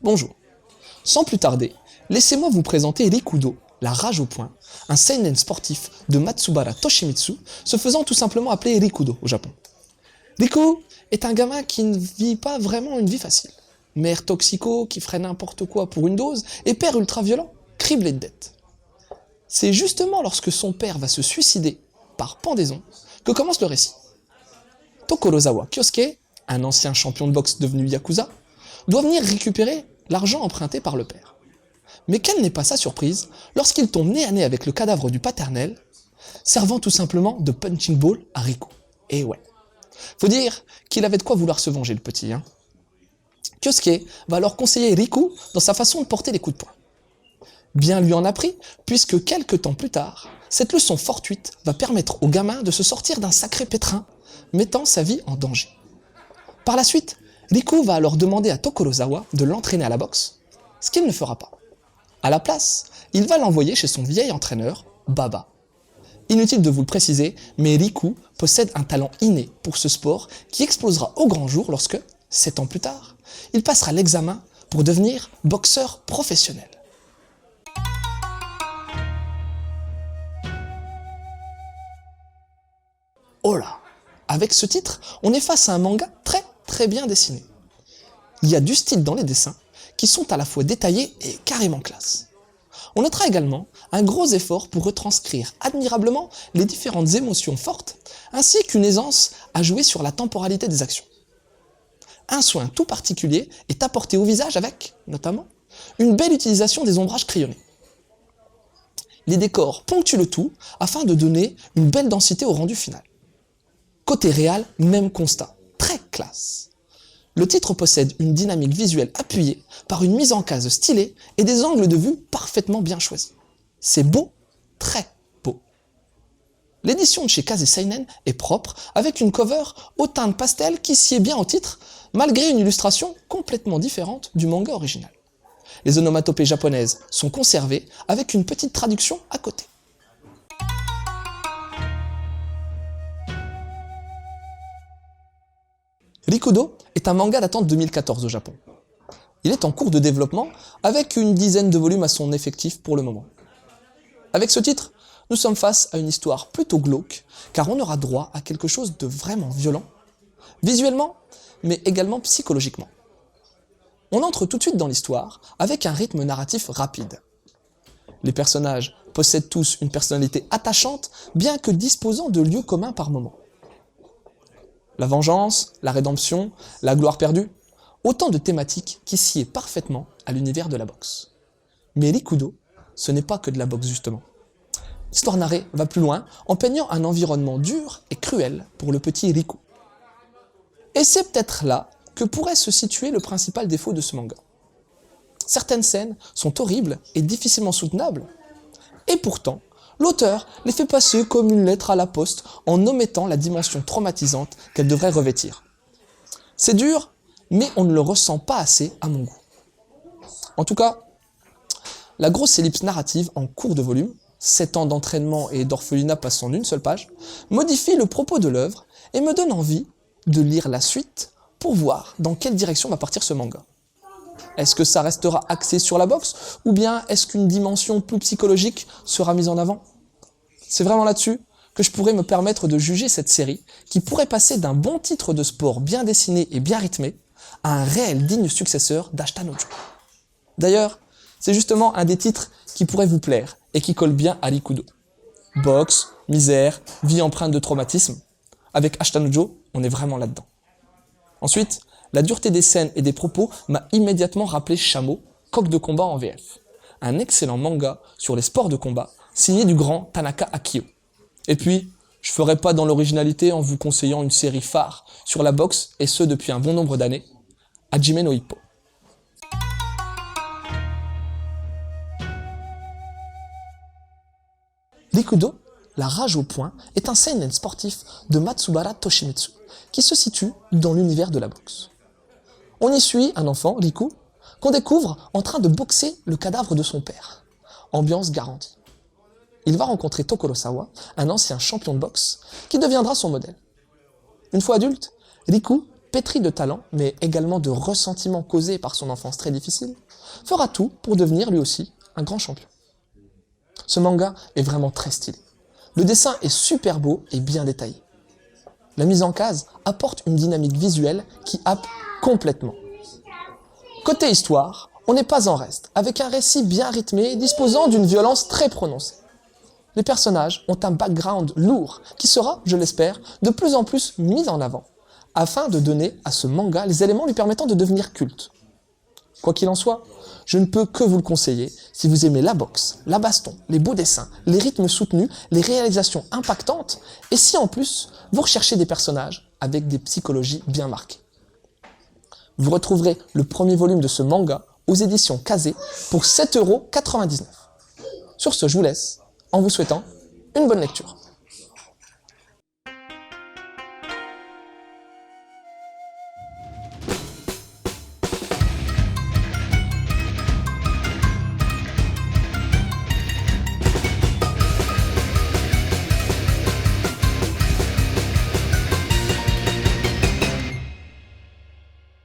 Bonjour. Sans plus tarder, laissez-moi vous présenter Rikudo, la rage au poing, un seinen sportif de Matsubara Toshimitsu, se faisant tout simplement appeler Rikudo au Japon. Riku est un gamin qui ne vit pas vraiment une vie facile. Mère toxico qui ferait n'importe quoi pour une dose et père ultra-violent, criblé de dettes. C'est justement lorsque son père va se suicider par pendaison que commence le récit. Tokorozawa Kyosuke, un ancien champion de boxe devenu yakuza, doit venir récupérer l'argent emprunté par le père. Mais quelle n'est pas sa surprise lorsqu'il tombe nez à nez avec le cadavre du paternel, servant tout simplement de punching ball à Riku. Et ouais, faut dire qu'il avait de quoi vouloir se venger le petit, hein. Kyosuke va alors conseiller Riku dans sa façon de porter les coups de poing. Bien lui en a pris, puisque quelques temps plus tard, cette leçon fortuite va permettre au gamin de se sortir d'un sacré pétrin, mettant sa vie en danger. Par la suite, Riku va alors demander à Tokorozawa de l'entraîner à la boxe, ce qu'il ne fera pas. À la place, il va l'envoyer chez son vieil entraîneur, Baba. Inutile de vous le préciser, mais Riku possède un talent inné pour ce sport qui explosera au grand jour lorsque, 7 ans plus tard, il passera l'examen pour devenir boxeur professionnel. Oh là! Avec ce titre, on est face à un manga très bien dessiné. Il y a du style dans les dessins, qui sont à la fois détaillés et carrément classe. On notera également un gros effort pour retranscrire admirablement les différentes émotions fortes, ainsi qu'une aisance à jouer sur la temporalité des actions. Un soin tout particulier est apporté au visage avec, notamment, une belle utilisation des ombrages crayonnés. Les décors ponctuent le tout afin de donner une belle densité au rendu final. Côté réal, même constat, très classe. Le titre possède une dynamique visuelle appuyée par une mise en case stylée et des angles de vue parfaitement bien choisis. C'est beau, très beau. L'édition de chez Kase Seinen est propre, avec une cover au teint de pastel qui sied bien au titre, malgré une illustration complètement différente du manga original. Les onomatopées japonaises sont conservées avec une petite traduction à côté. Rikudo est un manga datant de 2014 au Japon. Il est en cours de développement avec une dizaine de volumes à son effectif pour le moment. Avec ce titre, nous sommes face à une histoire plutôt glauque, car on aura droit à quelque chose de vraiment violent, visuellement, mais également psychologiquement. On entre tout de suite dans l'histoire avec un rythme narratif rapide. Les personnages possèdent tous une personnalité attachante, bien que disposant de lieux communs par moments. La vengeance, la rédemption, la gloire perdue, autant de thématiques qui sied parfaitement à l'univers de la boxe. Mais Rikudo, ce n'est pas que de la boxe justement. L'histoire narrée va plus loin en peignant un environnement dur et cruel pour le petit Riku. Et c'est peut-être là que pourrait se situer le principal défaut de ce manga. Certaines scènes sont horribles et difficilement soutenables, et pourtant, l'auteur les fait passer comme une lettre à la poste en omettant la dimension traumatisante qu'elle devrait revêtir. C'est dur, mais on ne le ressent pas assez à mon goût. En tout cas, la grosse ellipse narrative en cours de volume, 7 ans d'entraînement et d'orphelinat passant en une seule page, modifie le propos de l'œuvre et me donne envie de lire la suite pour voir dans quelle direction va partir ce manga. Est-ce que ça restera axé sur la boxe ou bien est-ce qu'une dimension plus psychologique sera mise en avant? C'est vraiment là-dessus que je pourrais me permettre de juger cette série qui pourrait passer d'un bon titre de sport bien dessiné et bien rythmé à un réel digne successeur d'Ashita no Joe. D'ailleurs, c'est justement un des titres qui pourrait vous plaire et qui colle bien à Rikudo. Boxe, misère, vie empreinte de traumatisme. Avec Ashita no Joe, on est vraiment là-dedans. Ensuite, la dureté des scènes et des propos m'a immédiatement rappelé Shamo, Coq de combat en VF. Un excellent manga sur les sports de combat, signé du grand Tanaka Akio. Et puis, je ferai pas dans l'originalité en vous conseillant une série phare sur la boxe, et ce depuis un bon nombre d'années, Hajime no Ippo. Rikudo, la rage au poing, est un seinen sportif de Matsubara Toshimitsu, qui se situe dans l'univers de la boxe. On y suit un enfant, Riku, qu'on découvre en train de boxer le cadavre de son père. Ambiance garantie. Il va rencontrer Tokorozawa, un ancien champion de boxe, qui deviendra son modèle. Une fois adulte, Riku pétri de talent, mais également de ressentiments causés par son enfance très difficile, fera tout pour devenir lui aussi un grand champion. Ce manga est vraiment très stylé. Le dessin est super beau et bien détaillé. La mise en case apporte une dynamique visuelle qui happe complètement. Côté histoire, on n'est pas en reste, avec un récit bien rythmé disposant d'une violence très prononcée. Les personnages ont un background lourd qui sera, je l'espère, de plus en plus mis en avant, afin de donner à ce manga les éléments lui permettant de devenir culte. Quoi qu'il en soit, je ne peux que vous le conseiller si vous aimez la boxe, la baston, les beaux dessins, les rythmes soutenus, les réalisations impactantes, et si en plus, vous recherchez des personnages avec des psychologies bien marquées. Vous retrouverez le premier volume de ce manga aux éditions Kazé pour 7,99 €. Sur ce, je vous laisse en vous souhaitant une bonne lecture.